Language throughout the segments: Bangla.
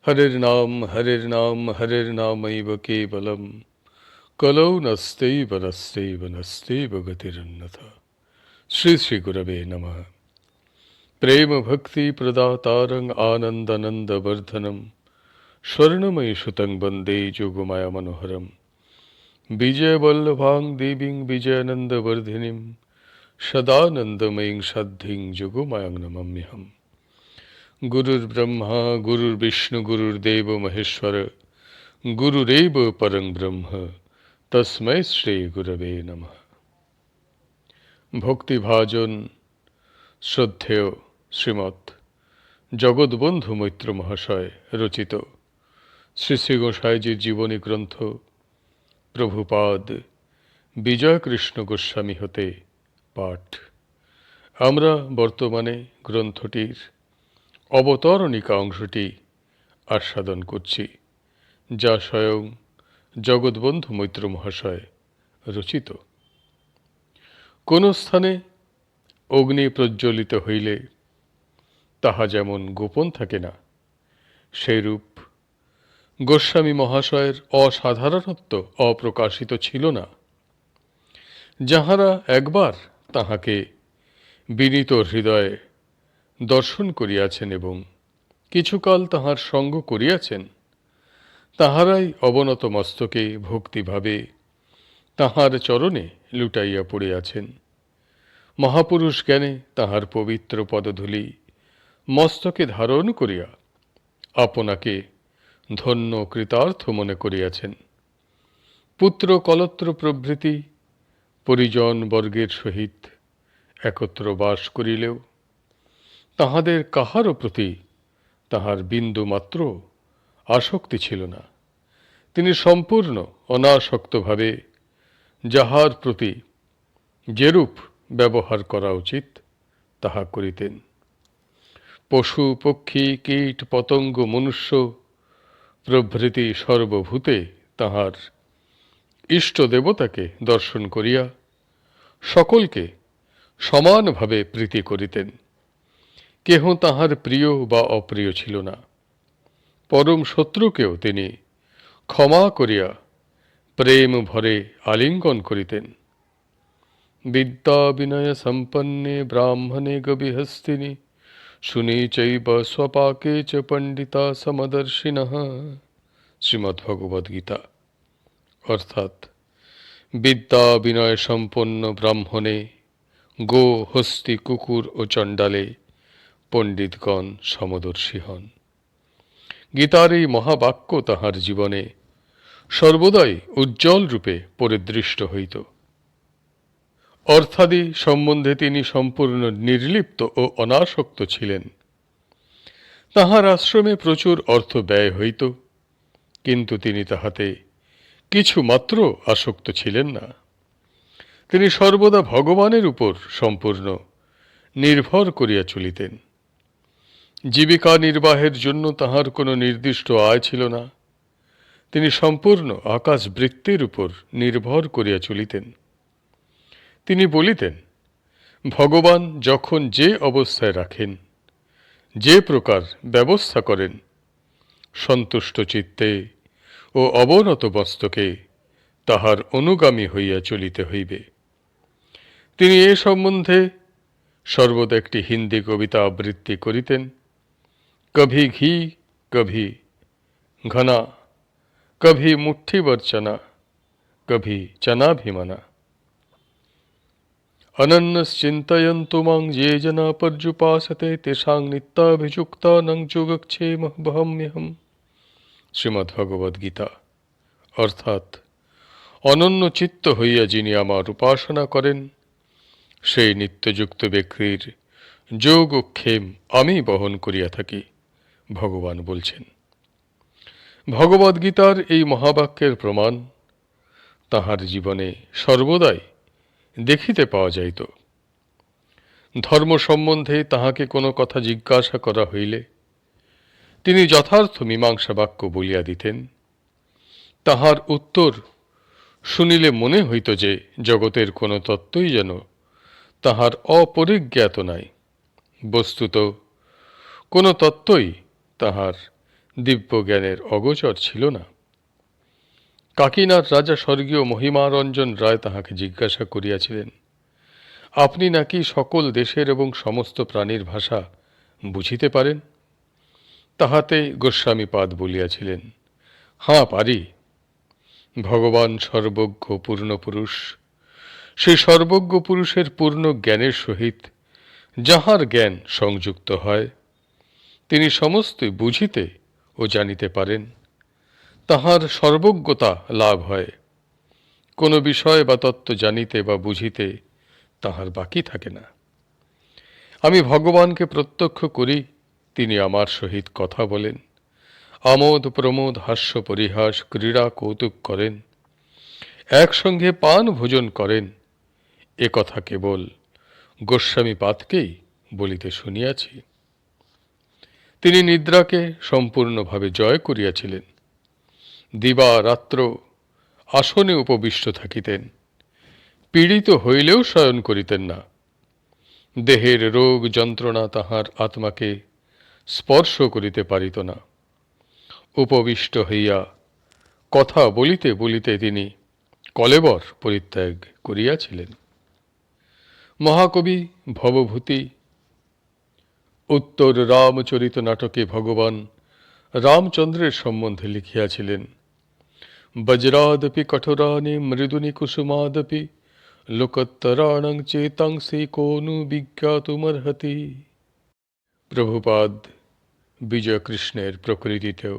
हरिर् नाम हरिर्नामैव केवलम कलौ नस्त्यैव गतिरन्यथा। श्री श्री गुरवे नमः। प्रेम भक्ति प्रदातारं आनंदानंद वर्धनम स्वर्णमयी सुतं वंदे जोगमाया मनोहरम। विजय वल्लभां देवीं विजयानंद वर्धिनीं सदानंदमयीं साध्यीं जोगमायां नमाम्यहम्। गुरुर्ब्रह्मा गुरुर्विष्णु गुरुर्देव महेश्वर गुरुरेव परं ब्रह्म तस्मै श्री गुरवे नमः। ভক্তিভাজন শ্রদ্ধেয় শ্রীমৎ জগৎবন্ধু মৈত্র মহাশয় রচিত শ্রী শ্রী গোসাইজির জীবনী গ্রন্থ প্রভুপাদ বিজয়কৃষ্ণ গোস্বামী হতে পাঠ। আমরা বর্তমানে গ্রন্থটির অবতরণিকা অংশটি আস্বাদন করছি, যা স্বয়ং জগৎবন্ধু মৈত্র মহাশয় রচিত। কোন স্থানে অগ্নি প্রজ্বলিত হইলে তাহা যেমন গোপন থাকে না, সেইরূপ গোস্বামী মহাশয়ের অসাধারণত্ব অপ্রকাশিত ছিল না। যাহারা একবার তাহাকে বিনীত হৃদয়ে দর্শন করিয়াছেন এবং কিছুকাল তাহার সঙ্গ করিয়াছেন, তাহারাই অবনত মস্তকে ভক্তিভাবে তাহার চরণে লুটাইয়া পড়িয়াছেন। মহাপুরুষ জ্ঞানে তাহার পবিত্র পদধূলি মস্তকে ধারণ করিয়া আপনাকে ধন্য কৃতার্থ মনে করিয়াছেন। পুত্র কলত্র প্রভৃতি পরিজন বর্গের সহিত একত্র বাস করিলেও তাহাদের কাহারও প্রতি তাহার বিন্দুমাত্র আসক্তি ছিল না। তিনি সম্পূর্ণ অনাসক্তভাবে যাহার প্রতি যেরূপ ব্যবহার করা উচিত তাহা করিতেন। পশু পক্ষী কীট পতঙ্গ মনুষ্য প্রভৃতি সর্বভূতে তাহার ইষ্ট দেবতাকে দর্শন করিয়া সকলকে সমানভাবে প্রীতি করিতেন। কেহ তাহার প্রিয় বা অপ্রিয় ছিল না। পরম শত্রুকেও তিনি ক্ষমা করিয়া প্রেম ভরে আলিঙ্গন করিতেন। বিদ্যা বিনয় সম্পন্নে ব্রাহ্মণে গবিহস্তিনি শুনি চৈব স্বপাকে চ পণ্ডিতা সমদর্শিনঃ। শ্রীমদ্ভগবদ্গীতা। অর্থাৎ বিদ্যা বিনয় সম্পন্ন ব্রাহ্মণে, গো হস্তি কুকুর ও চণ্ডালে পণ্ডিতগণ সমদর্শী হন। গীতার এই মহাবাক্য তাহার জীবনে সর্বদাই উজ্জ্বল রূপে পরিদৃষ্ট হইত। অর্থাদি সম্বন্ধে তিনি সম্পূর্ণ নির্লিপ্ত ও অনাসক্ত ছিলেন। তাহার আশ্রমে প্রচুর অর্থ ব্যয় হইত, কিন্তু তিনি তাহাতে কিছু মাত্র আসক্ত ছিলেন না। তিনি সর্বদা ভগবানের উপর সম্পূর্ণ নির্ভর করিয়া চলিতেন। জীবিকা নির্বাহের জন্য তাহার কোনো নির্দিষ্ট আয় ছিল না। তিনি সম্পূর্ণ আকাশ বৃত্তির উপর নির্ভর করিয়া চলিতেন। তিনি বলিতেন, ভগবান যখন যে অবস্থায় রাখেন, যে প্রকার ব্যবস্থা করেন, সন্তুষ্ট চিত্তে ও অবনত মস্তকে তাহার অনুগামী হইয়া চলিতে হইবে। তিনি এ সম্বন্ধে সর্বদা একটি হিন্দি কবিতা আবৃত্তি করিতেন। কভি ঘি কভি ঘনা, কভি মুঠ্ঠিভর চনা, কভি চনাভিমানা। অনন্যশ্চিন্তয়ন্তু মাং যে জনা পর্যুপাসতে তেষাং নিত্যাভিযুক্তানাং যোগক্ষেমঃ বহাম্যহম। শ্রীমদ্ভগবদ্গীতা। অর্থাৎ অনন্য চিত্ত হইয়া যিনি আমার উপাসনা করেন, সেই নিত্যযুক্ত ব্যক্তির যোগ ও ক্ষেম আমি বহন করিয়া থাকি, ভগবান বলছেন। ভগবদ্গীতার এই মহাবাক্যের প্রমাণ তাহার জীবনে সর্বদাই দেখিতে পাওয়া যাইত। ধর্ম সম্বন্ধে তাহাকে কোনো কথা জিজ্ঞাসা করা হইলে তিনি যথার্থ মীমাংসা বাক্য বলিয়া দিতেন। তাহার উত্তর শুনিলে মনে হইত যে জগতের কোনো তত্ত্বই যেন তাহার অপরিজ্ঞাত নাই। বস্তুত কোনো তত্ত্বই তাহার দিব্য জ্ঞানের অগোচর ছিল না। কাকিনার রাজা স্বর্গীয় মহিমারঞ্জন রায় তাহাকে জিজ্ঞাসা করিয়াছিলেন, আপনি নাকি সকল দেশের এবং সমস্ত প্রাণীর ভাষা বুঝিতে পারেন? তাহাতে গোস্বামীপাদ বলিয়াছিলেন, হাঁ পারি। ভগবান সর্বজ্ঞ পূর্ণ পুরুষ। সেই সর্বজ্ঞ পুরুষের পূর্ণ জ্ঞানের সহিত যাহার জ্ঞান সংযুক্ত হয়, তিনি সমস্তই বুঝিতে ও জানিতে পারেন। তাহার সর্বজ্ঞতা লাভ হয়। কোনো বিষয় বা তত্ত্ব জানিতে বা বুঝিতে তাহার বাকি থাকে না। আমি ভগবানকে প্রত্যক্ষ করি, তিনি আমার সহিত কথা বলেন, আমোদ প্রমোদ হাস্য পরিহাস ক্রীড়া কৌতুক করেন, একসঙ্গে পান ভোজন করেন। এ কথা কেবল গোস্বামীপাদকেই বলিতে শুনিয়াছি। তিনি নিদ্রাকে সম্পূর্ণভাবে জয় করিয়াছিলেন। দিবা রাত্র আসনে উপবিষ্ট থাকিতেন। পীড়িত হইলেও শয়ন করিতেন না। দেহের রোগ যন্ত্রণা তাহার আত্মাকে স্পর্শ করিতে পারিত না। উপবিষ্ট হইয়া কথা বলিতে বলিতে তিনি কলেবর পরিত্যাগ করিয়াছিলেন। মহাকবি ভবভূতি উত্তর রামচরিত নাটকে ভগবান রামচন্দ্রের সম্বন্ধে লিখিয়াছিলেন, বজ্রাদপি কঠোরানি মৃদুনি কুসুমাদপি লোকোত্তরাণং চেতাংসি কোনু বিজ্ঞাতুমর্হতি। প্রভুপাদ বিজয়কৃষ্ণের প্রকৃতিতেও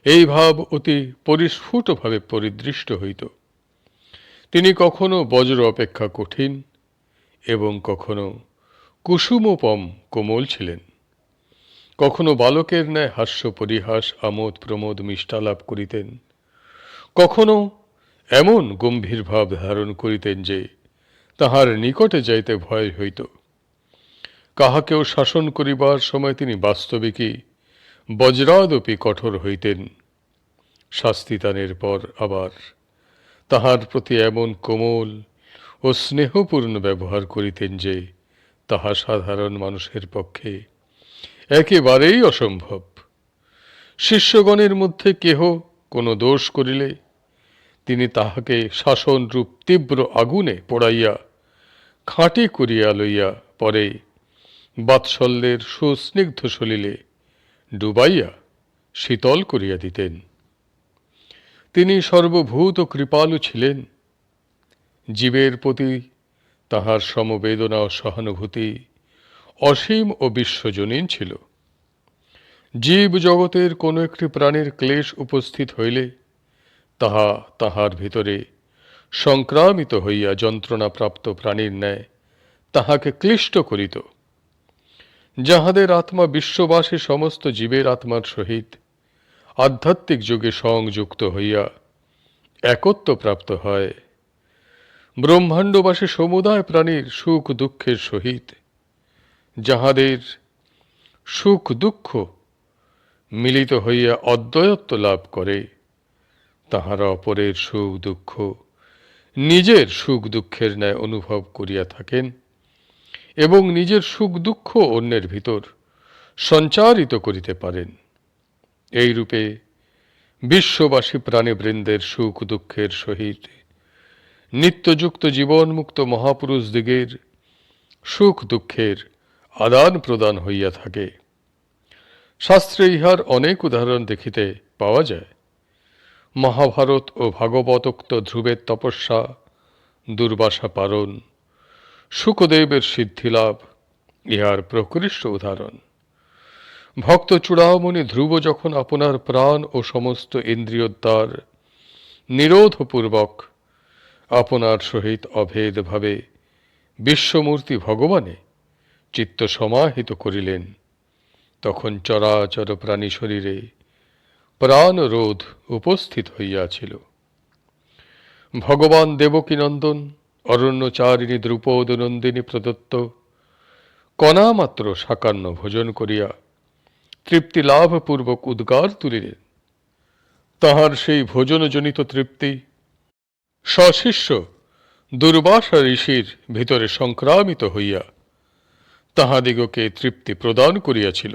এই ভাব অতি পরিস্ফুটভাবে পরিদৃষ্ট হইত। তিনি কখনো বজ্র অপেক্ষা কঠিন এবং কখনো কুসুমোপম কোমল ছিলেন। কখনো বালকের ন্যায় হাস্য পরিহাস আমোদ প্রমোদ মিষ্টালাপ করিতেন, কখনো এমন গম্ভীর ভাব ধারণ করিতেন যে তাহার নিকটে যাইতে ভয় হইত। কাহাকেও শাসন করিবার সময় তিনি বাস্তবিকই বজ্রাদপি কঠোর হইতেন। শাস্তিদানের পর আবার তাহার প্রতি এমন কোমল ও স্নেহপূর্ণ ব্যবহার করিতেন যে তাহা সাধারণ মানুষের পক্ষে একেবারেই অসম্ভব। শিষ্যগণের মধ্যে কেহ কোনো দোষ করিলে তিনি তাহাকে শাসনরূপ তীব্র আগুনে পোড়াইয়া খাঁটি করিয়া লইয়া পরে বাৎসল্যের সুস্নিগ্ধ সলিলে ডুবাইয়া শীতল করিয়া দিতেন। তিনি সর্বভূত কৃপালু ছিলেন। জীবের প্রতি তাহার সমবেদনা ও সহানুভূতি অসীম ও বিশ্বজনীন ছিল। জীব জগতের কোনো একটি প্রাণীর ক্লেশ উপস্থিত হইলে তাহা তাহার ভিতরে সংক্রামিত হইয়া যন্ত্রণাপ্রাপ্ত প্রাণীর ন্যায় তাহাকে ক্লিষ্ট করিত। যাহাদের আত্মা বিশ্ববাসী সমস্ত জীবের আত্মার সহিত আধ্যাত্মিক যোগে সংযুক্ত হইয়া একত্ব প্রাপ্ত হয়, ব্রহ্মাণ্ডবাসী সমুদায় প্রাণীর সুখ দুঃখের সহিত যাহাদের সুখ দুঃখ মিলিত হইয়া অদ্বয়ত্ব লাভ করে, তাহারা অপরের সুখ দুঃখ নিজের সুখ দুঃখের ন্যায় অনুভব করিয়া থাকেন এবং নিজের সুখ দুঃখ অন্যের ভিতর সঞ্চারিত করিতে পারেন। এইরূপে বিশ্ববাসী প্রাণীবৃন্দের সুখ দুঃখের সহিত নিত্যযুক্ত জীবনমুক্ত মহাপুরুষদিগের সুখ দুঃখের আদান প্রদান হইয়া থাকে। শাস্ত্রে ইহার অনেক উদাহরণ দেখিতে পাওয়া যায়। মহাভারত ও ভাগবতোক্ত ধ্রুবের তপস্যা, দুর্বাসা পালন, শুকদেবের সিদ্ধিলাভ ইহার প্রকৃষ্ট উদাহরণ। ভক্ত চূড়ামণি ধ্রুব যখন আপনার প্রাণ ও সমস্ত ইন্দ্রিয়োদ্ধার নিরোধপূর্বক আপনার সহিত অভেদভাবে বিশ্বমূর্তি ভগবানে চিত্ত সমাহিত করিলেন, তখন চরাচর প্রাণী শরীরে প্রাণরোধ উপস্থিত হইয়াছিল। ভগবান দেবকীনন্দন অরণ্যচারিণী দ্রুপদ নন্দিনী প্রদত্ত কণামাত্র সাকান্ন ভোজন করিয়া তৃপ্তি লাভপূর্বক উদ্গার তুলিলেন। তাহার সেই ভোজনজনিত তৃপ্তি সশিষ্য দুর্বাসা ঋষির ভিতরে সংক্রামিত হইয়া তাহাদিগকে তৃপ্তি প্রদান করিয়াছিল।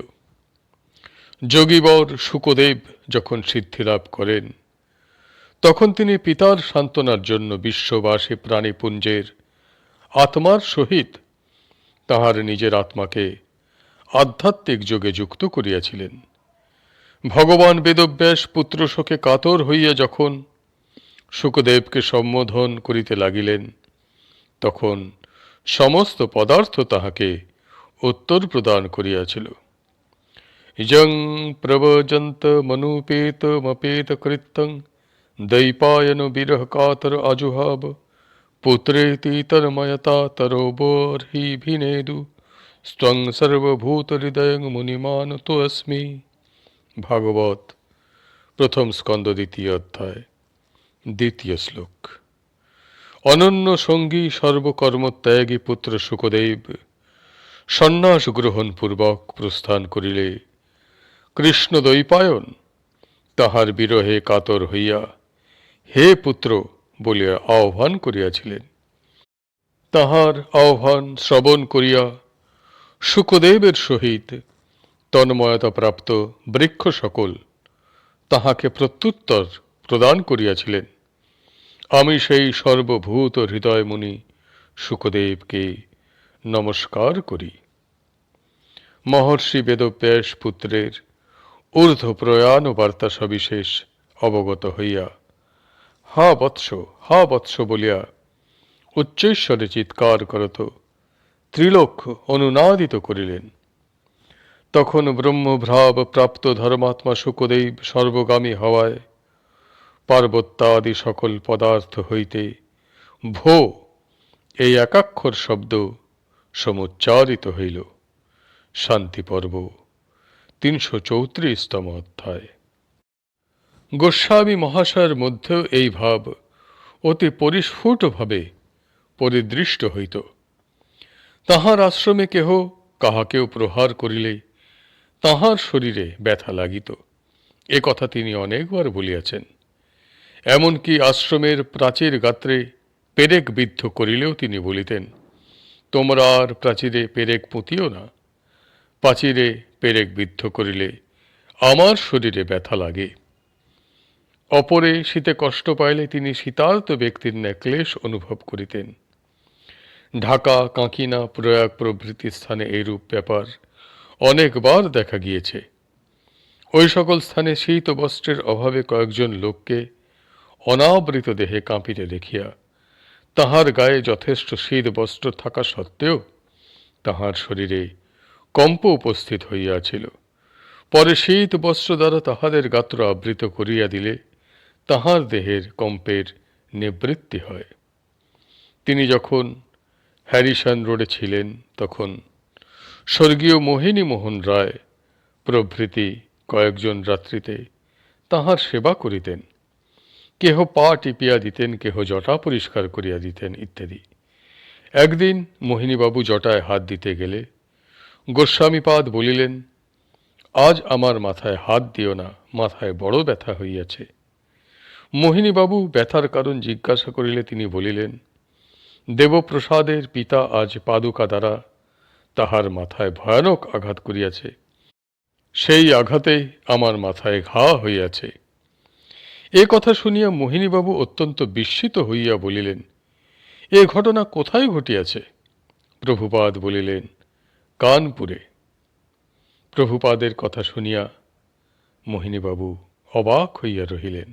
যোগীবর শুকদেব যখন সিদ্ধিলাভ করেন, তখন তিনি পিতার সান্ত্বনার জন্য বিশ্ববাসী প্রাণীপুঞ্জের আত্মার সহিত তাহার নিজের আত্মাকে আধ্যাত্মিক যোগে যুক্ত করিয়াছিলেন। ভগবান বেদব্যাস পুত্র শোকে কাতর হইয়া যখন শুকদেবকে সম্বোধন করিতে লাগিলেন, তখন সমস্ত পদার্থ তাহাকে উত্তর প্রদান করিয়াছিল। ইজং প্রব্রজন্ত মনুপেতমপেত কৃত্যং দৈপায়ন বিরহ কাতর আজুহাব পুত্রেতি তন্ময়তা তরোবর্হিভিনেদু স্ত্বং সর্বভূত হৃদয়ং মুনিমানতো অস্মি। ভাগবত প্রথম স্কন্দ দ্বিতীয় অধ্যায় দ্বিতীয় শ্লোক। অনন্য সঙ্গী সর্বকর্মত্যাগী পুত্র শুকদেব সন্ন্যাস গ্রহণ পূর্বক প্রস্থান করিলে কৃষ্ণ দ্বৈপায়ন তাহার বিরহে কাতর হইয়া হে পুত্র বলিয়া আহ্বান করিয়াছিলেন। তাহার আহ্বান শ্রবণ করিয়া শুকদেবের সহিত তন্ময়তা প্রাপ্ত বৃক্ষ সকল তাহাকে প্রত্যুত্তর প্রদান করিয়াছিলেন। আমি সেই সর্বভূত হৃদয়মুনি শুকদেবকে নমস্কার করি। মহর্ষি বেদব্যাস পুত্রের ঊর্ধ্ব প্রয়াণ বার্তা সবিশেষ অবগত হইয়া হা বৎস বলিয়া উচ্চৈঃস্বরে চিৎকার করত ত্রিলোক অনুনাদিত করিলেন। তখন ব্রহ্মভ্রাব প্রাপ্ত ধর্মাত্মা শুকদেব সর্বগামী হওয়ায় পার্বত্যাদি সকল পদার্থ হইতে ভো এই একাক্ষর শব্দ সমুচ্চারিত হইল। শান্তি পর্ব ৩৩৪তম অধ্যায়। গোস্বামী মহাশয়ের মধ্যেও এই ভাব অতি পরিস্ফুটভাবে পরিদৃষ্ট হইত। তাহার আশ্রমে কেহ কাহাকেও প্রহার করিলে তাহার শরীরে ব্যথা লাগিত, এ কথা তিনি অনেকবার বলিয়াছেন। এমনকি আশ্রমের প্রাচীর গাত্রে পেরেক বিদ্ধ করিলেও তিনি বলিতেন, তোমরা আর প্রাচীরে পেরেক পুঁতিও না, প্রাচীরে পেরেক বিদ্ধ করিলে আমার শরীরে ব্যথা লাগে। অপরে শীতে কষ্ট পাইলে তিনি শীতার্ত ব্যক্তির ন্যায় ক্লেশ অনুভব করিতেন। ঢাকা, কাঁকিনা, প্রয়াগ প্রভৃতি স্থানে এইরূপ ব্যাপার অনেকবার দেখা গিয়েছে। ওই সকল স্থানে শীত বস্ত্রের অভাবে কয়েকজন লোককে অনাবৃত দেহে কাঁপিতে দেখিয়া তাহার গায়ে যথেষ্ট শীত বস্ত্র থাকা সত্ত্বেও তাহার শরীরে কম্প উপস্থিত হইয়াছিল। পরে শীত বস্ত্র দ্বারা তাহাদের গাত্র আবৃত করিয়া দিলে তাহার দেহের কম্পের নিবৃত্তি হয়। তিনি যখন হ্যারিসন রোডে ছিলেন, তখন স্বর্গীয় মোহিনী মোহন রায় প্রভৃতি কয়েকজন রাত্রিতে তাহার সেবা করিতেন। কেহ পা টিপিয়া দিতেন, কেহ জটা পরিষ্কার করিয়া দিতেন ইত্যাদি। একদিন মোহিনীবাবু জটায় হাত দিতে গেলে গোস্বামীপাদ বলিলেন, আজ আমার মাথায় হাত দিও না, মাথায় বড় ব্যথা হইয়াছে। মোহিনীবাবু ব্যথার কারণ জিজ্ঞাসা করিলে তিনি বলিলেন, দেবপ্রসাদের পিতা আজ পাদুকা দ্বারা তাহার মাথায় ভয়ানক আঘাত করিয়াছে, সেই আঘাতে আমার মাথায় ঘা হইয়াছে। এ কথা শুনিয়া মোহিনীবাবু অত্যন্ত বিস্মিত হইয়া বলিলেন, এ ঘটনা কোথায় ঘটিয়াছে? প্রভুপাদ বলিলেন, কানপুরে। প্রভুপাদের কথা শুনিয়া মোহিনীবাবু অবাক হইয়া রহিলেন।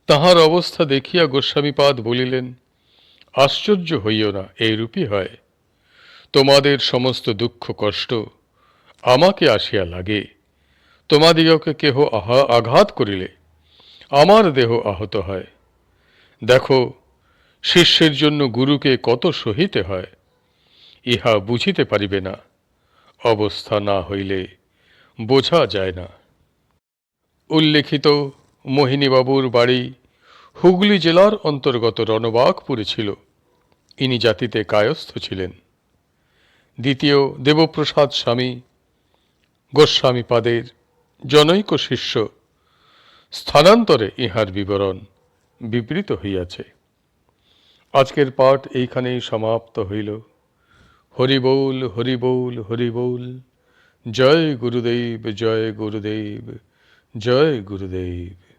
তাহার অবস্থা দেখিয়া গোস্বামীপাদ বলিলেন, আশ্চর্য হইও না, এইরূপই হয়। তোমাদের সমস্ত দুঃখ কষ্ট আমাকে আসিয়া লাগে। তোমাদিগকে কেহ আঘাত করিলে আমার দেহ আহত হয়। দেখো, শিষ্যের জন্য গুরুকে কত সহিতে হয়, ইহা বুঝিতে পারিবে না। অবস্থা না হইলে বোঝা যায় না। উল্লেখিত মোহিনীবাবুর বাড়ি হুগলি জেলার অন্তর্গত রণবাগপুরে ছিল। ইনি জাতিতে কায়স্থ ছিলেন। দ্বিতীয় দেবপ্রসাদ স্বামী গোস্বামীপাদের জনৈক শিষ্য। স্থানান্তরে ইহার বিবরণ বিবৃত হইয়াছে। আজকের পাঠ এইখানেই সমাপ্ত হইল। হরি বৌল, হরি বৌল, হরি বৌল। জয় গুরুদেব, জয় গুরুদেব, জয় গুরুদেব।